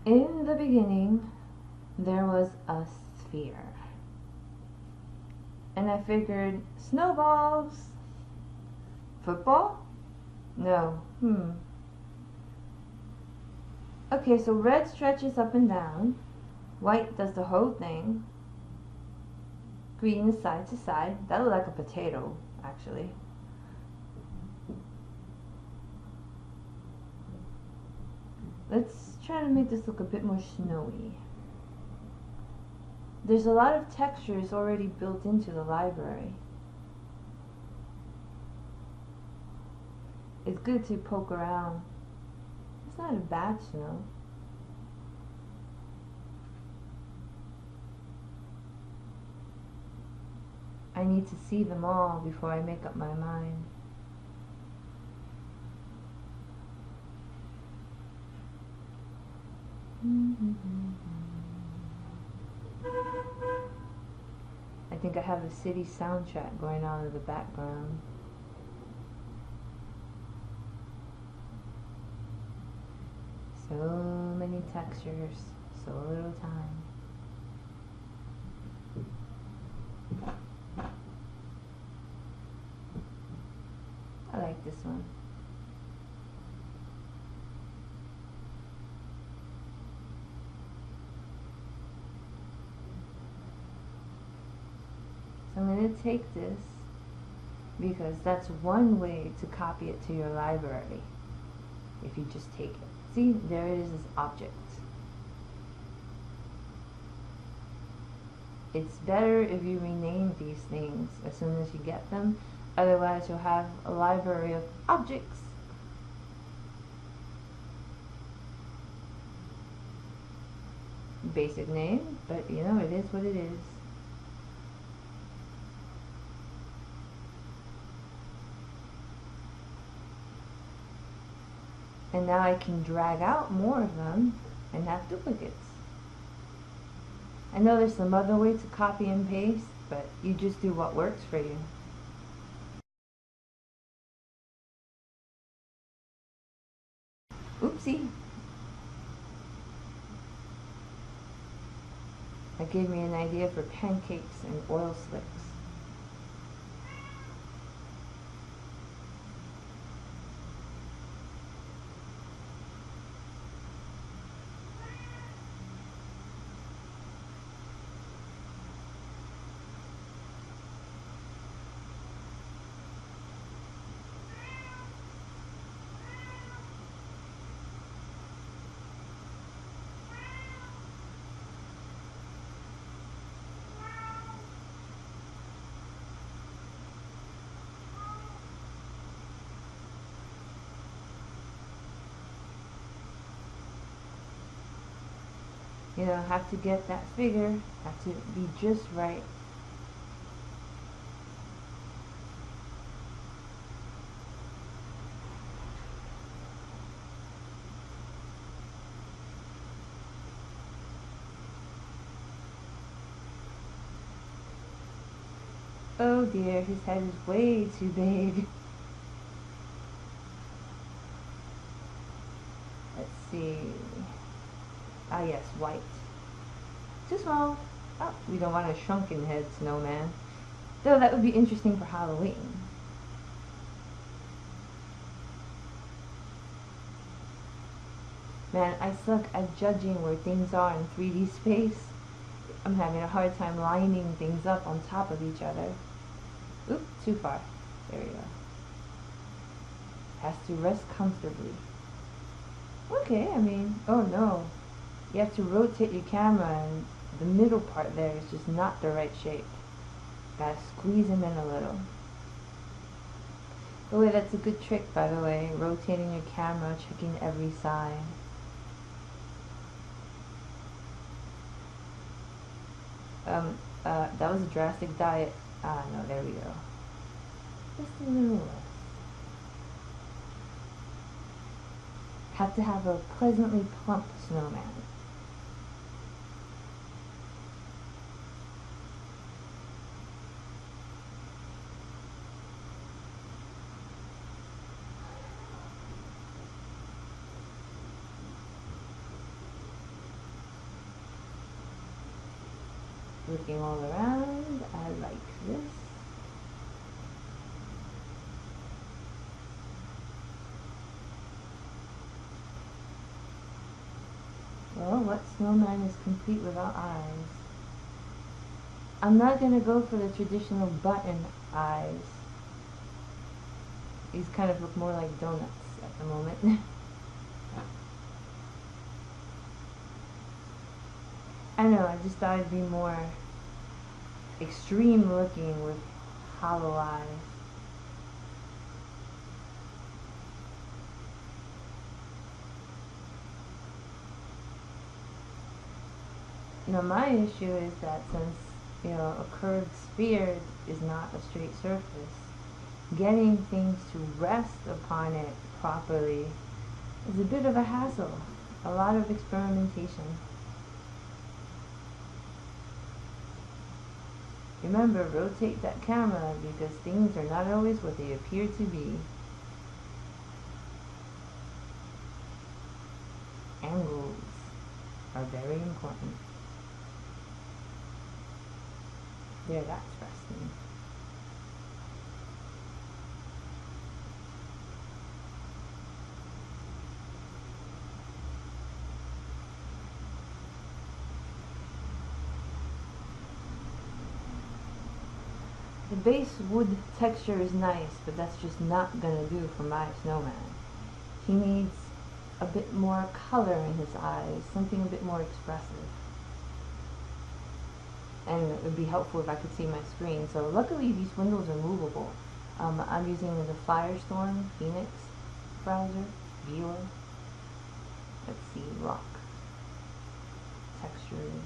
In the beginning, there was a sphere. And I figured, snowballs? Football? No. Okay, so red stretches up and down. White does the whole thing. Green is side to side. That looks like a potato, actually. Let's try to make this look a bit more snowy. There's a lot of textures already built into the library. It's good to poke around. It's not a bad snow. I need to see them all before I make up my mind. I think I have a city soundtrack going on in the background. So many textures, so little time. I like this one. So I'm going to take this because that's one way to copy it to your library. If you just take it. See, there it is as object. It's better if you rename these things as soon as you get them. Otherwise, you'll have a library of objects. Basic name, but you know, it is what it is. And now I can drag out more of them and have duplicates. I know there's some other way to copy and paste, but you just do what works for you. Oopsie. That gave me an idea for pancakes and oil slicks. You know, have to get that figure, have to be just right. Oh dear, his head is way too big. Let's see. Ah yes, white. Too small. Oh, we don't want a shrunken head snowman. Though that would be interesting for Halloween. Man, I suck at judging where things are in 3D space. I'm having a hard time lining things up on top of each other. Oop, too far. There we go. Has to rest comfortably. Okay, I mean, oh no. You have to rotate your camera and the middle part there is just not the right shape. Gotta squeeze him in a little. Oh wait, that's a good trick, by the way. Rotating your camera, checking every side. That was a drastic diet. Ah, no, there we go. Just a little less. Have to have a pleasantly plump snowman. looking all around. I like this. Well, what snowman is complete without eyes? I'm not going to go for the traditional button eyes. These kind of look more like donuts at the moment. I know, I just thought it'd be more extreme looking with hollow eyes. Now my issue is that since, a curved sphere is not a straight surface, getting things to rest upon it properly is a bit of a hassle. A lot of experimentation. Remember, rotate that camera because things are not always what they appear to be. Angles are very important. There, that's resting. The base wood texture is nice, but that's just not gonna do for my snowman. He needs a bit more color in his eyes, something a bit more expressive. And it would be helpful if I could see my screen. So luckily these windows are movable. I'm using the Firestorm Phoenix browser viewer. Let's see, rock textures.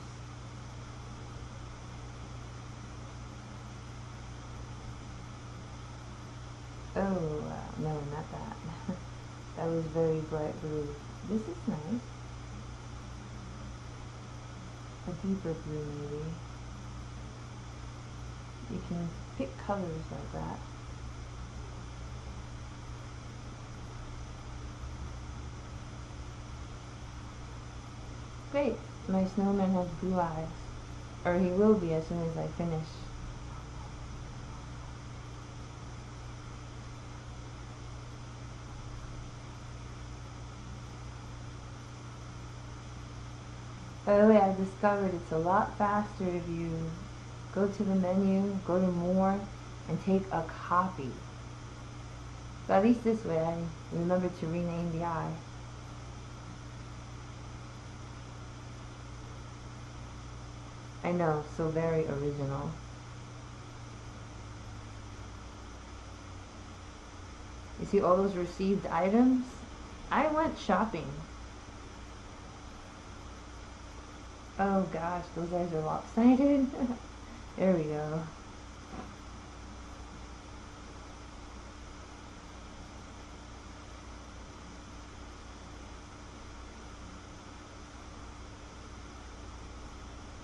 Oh, no, not that. That was very bright blue. This is nice. A deeper blue, maybe. You can pick colors like that. Great! My snowman has blue eyes. Or he will be as soon as I finish. By the way, I discovered it's a lot faster if you go to the menu, go to more, and take a copy. So at least this way I remember to rename the eye. I know, so very original. You see all those received items? I went shopping. Oh gosh, those eyes are lopsided. There we go.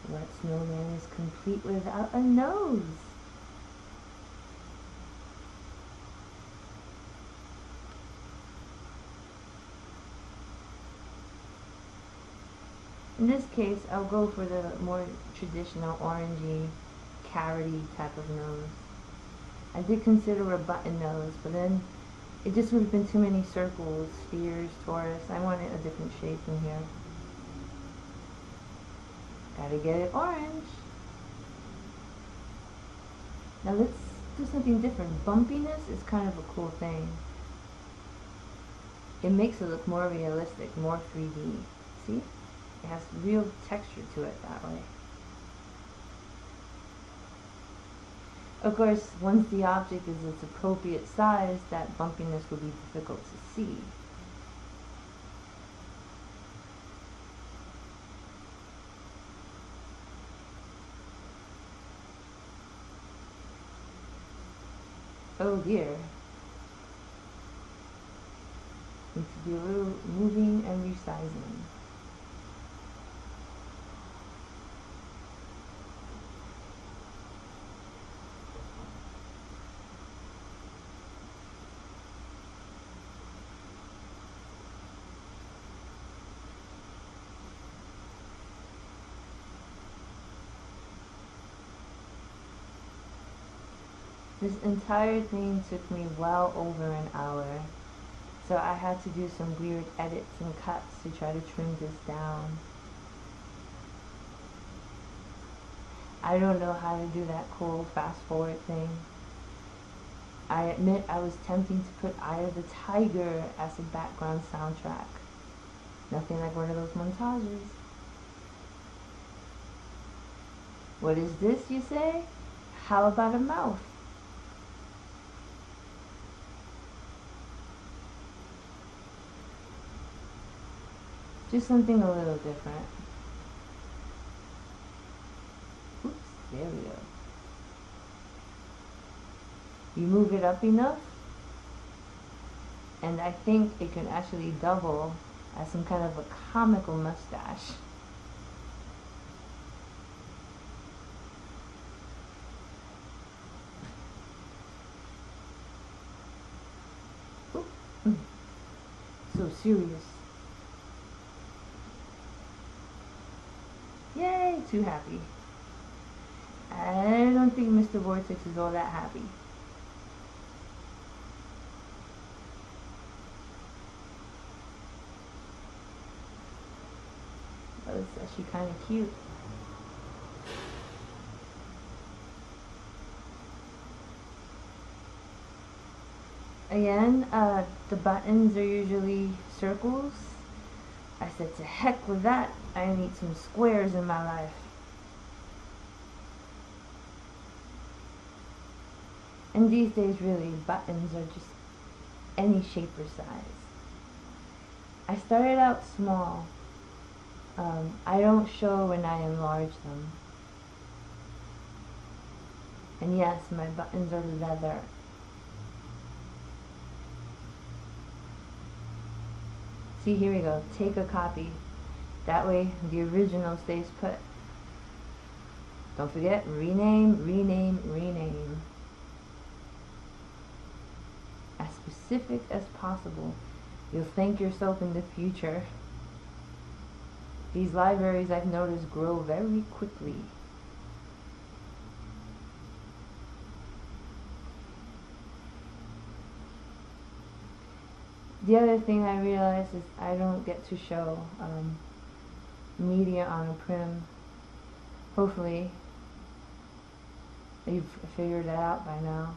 What snowman is complete without a nose? In this case, I'll go for the more traditional orangey, carroty type of nose. I did consider a button nose, but then it just would have been too many circles, spheres, torus. I wanted a different shape in here. Gotta get it orange. Now let's do something different. Bumpiness is kind of a cool thing. It makes it look more realistic, more 3D. See? It has real texture to it that way. Of course, once the object is its appropriate size, that bumpiness will be difficult to see. Oh dear. Need to do a little moving and resizing. This entire thing took me well over an hour, so I had to do some weird edits and cuts to try to trim this down. I don't know how to do that cool fast forward thing. I admit I was tempting to put Eye of the Tiger as a background soundtrack. Nothing like one of those montages. What is this, you say? How about a mouth? Just something a little different. Oops, there we go. You move it up enough, and I think it can actually double as some kind of a comical mustache. So serious. Yay, too happy. I don't think Mr. Vortex is all that happy. But it's actually kind of cute. Again, the buttons are usually circles. I said, to heck with that. I need some squares in my life. And these days, really, buttons are just any shape or size. I started out small. I don't show when I enlarge them. And yes, my buttons are leather. See, here we go. Take a copy. That way, the original stays put. Don't forget, rename, rename, rename. As specific as possible. You'll thank yourself in the future. These libraries, I've noticed, grow very quickly. The other thing I realized is I don't get to show media on a prim. Hopefully you've figured that out by now.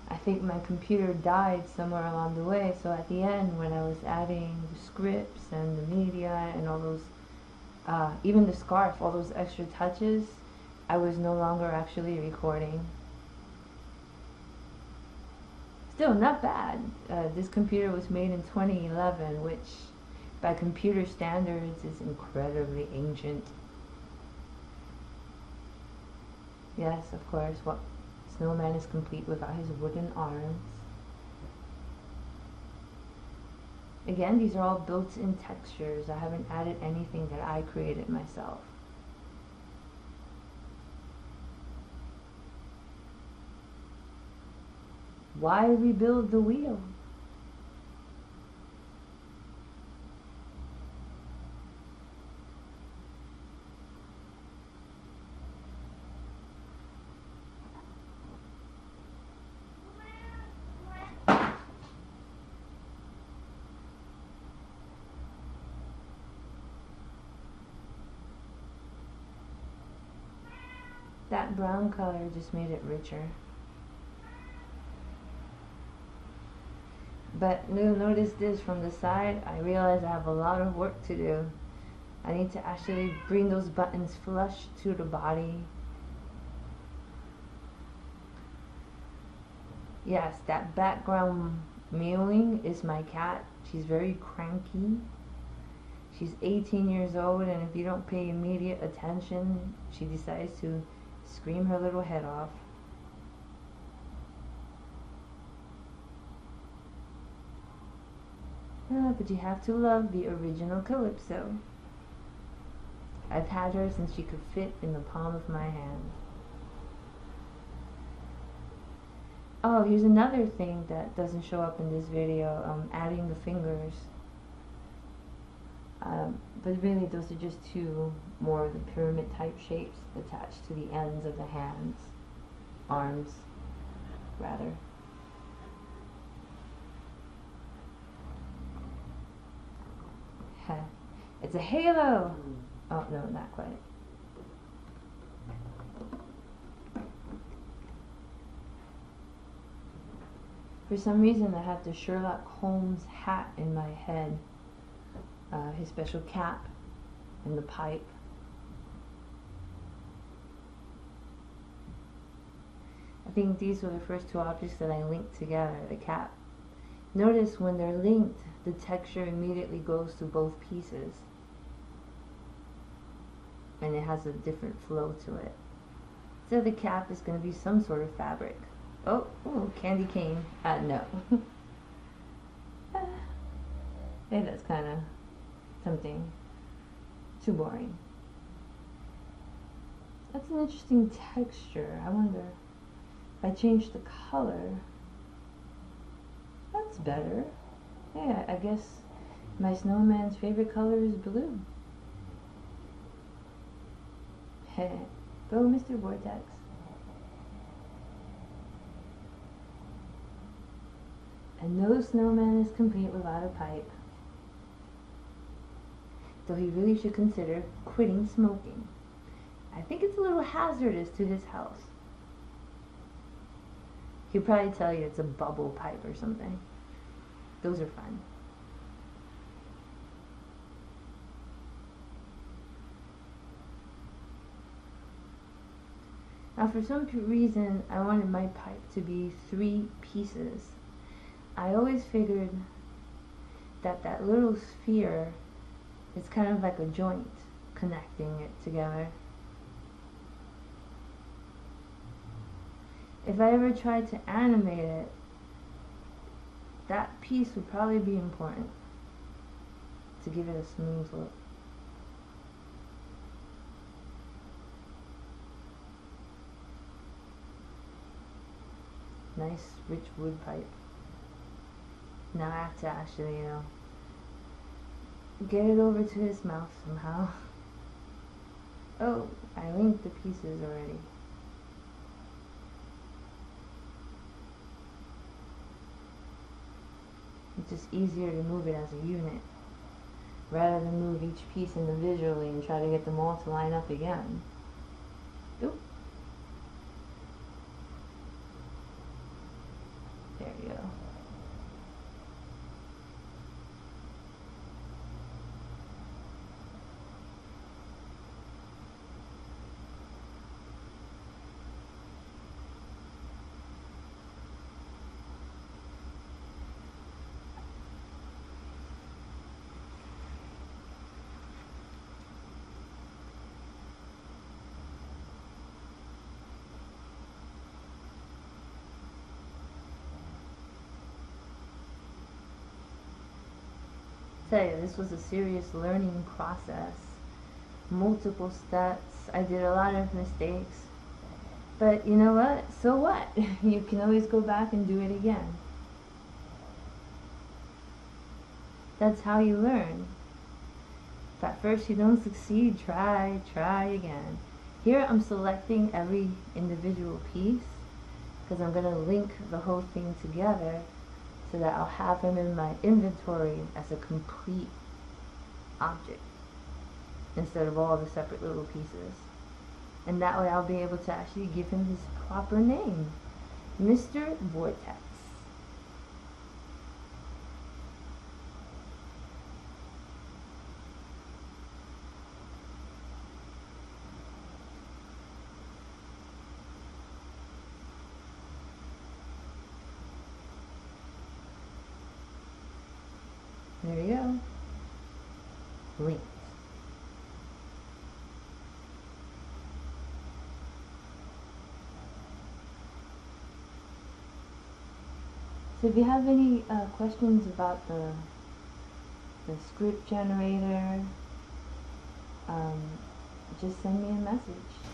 I think my computer died somewhere along the way, so at the end when I was adding the scripts and the media and all those, even the scarf, all those extra touches, I was no longer actually recording. Still not bad. This computer was made in 2011, which by computer standards is incredibly ancient. Yes, of course, what Snowman is complete without his wooden arms. Again, these are all built-in textures. I haven't added anything that I created myself. Why rebuild the wheel? That brown color just made it richer. But you'll notice this from the side. I realize I have a lot of work to do. I need to actually bring those buttons flush to the body. Yes, that background mewing is my cat. She's very cranky. She's 18 years old, and if you don't pay immediate attention, she decides to scream her little head off. But you have to love the original Calypso. I've had her since she could fit in the palm of my hand. Oh, here's another thing that doesn't show up in this video, adding the fingers. But really those are just two more of the pyramid type shapes attached to the ends of the hands, arms, rather. It's a halo! Oh, no, not quite. For some reason, I have the Sherlock Holmes hat in my head. His special cap and the pipe. I think these were the first two objects that I linked together, the cap. Notice when they're linked, the texture immediately goes to both pieces. And it has a different flow to it. So the cap is going to be some sort of fabric. Oh, ooh, candy cane. No. Maybe that's kind of something too boring. That's an interesting texture. I wonder if I change the color. That's better. Yeah, I guess my snowman's favorite color is blue. Go, Mr. Vortex. And no snowman is complete without a pipe. Though he really should consider quitting smoking. I think it's a little hazardous to his health. He'll probably tell you it's a bubble pipe or something. Those are fun. Now for some reason I wanted my pipe to be 3 pieces. I always figured that that little sphere is kind of like a joint connecting it together. If I ever tried to animate it, that piece would probably be important to give it a smooth look. Nice rich wood pipe. Now I have to actually, get it over to his mouth somehow. Oh, I linked the pieces already. It's just easier to move it as a unit, rather than move each piece individually and try to get them all to line up again. Oop. There you go. Tell you, this was a serious learning process. Multiple steps. I did a lot of mistakes. But you know what? So what? You can always go back and do it again. That's how you learn. If at first you don't succeed, try again. Here I'm selecting every individual piece because I'm going to link the whole thing together so that I'll have him in my inventory as a complete object instead of all the separate little pieces. And that way I'll be able to actually give him his proper name, Mr. Vortex. There you go. Linked. So if you have any questions about the script generator, just send me a message.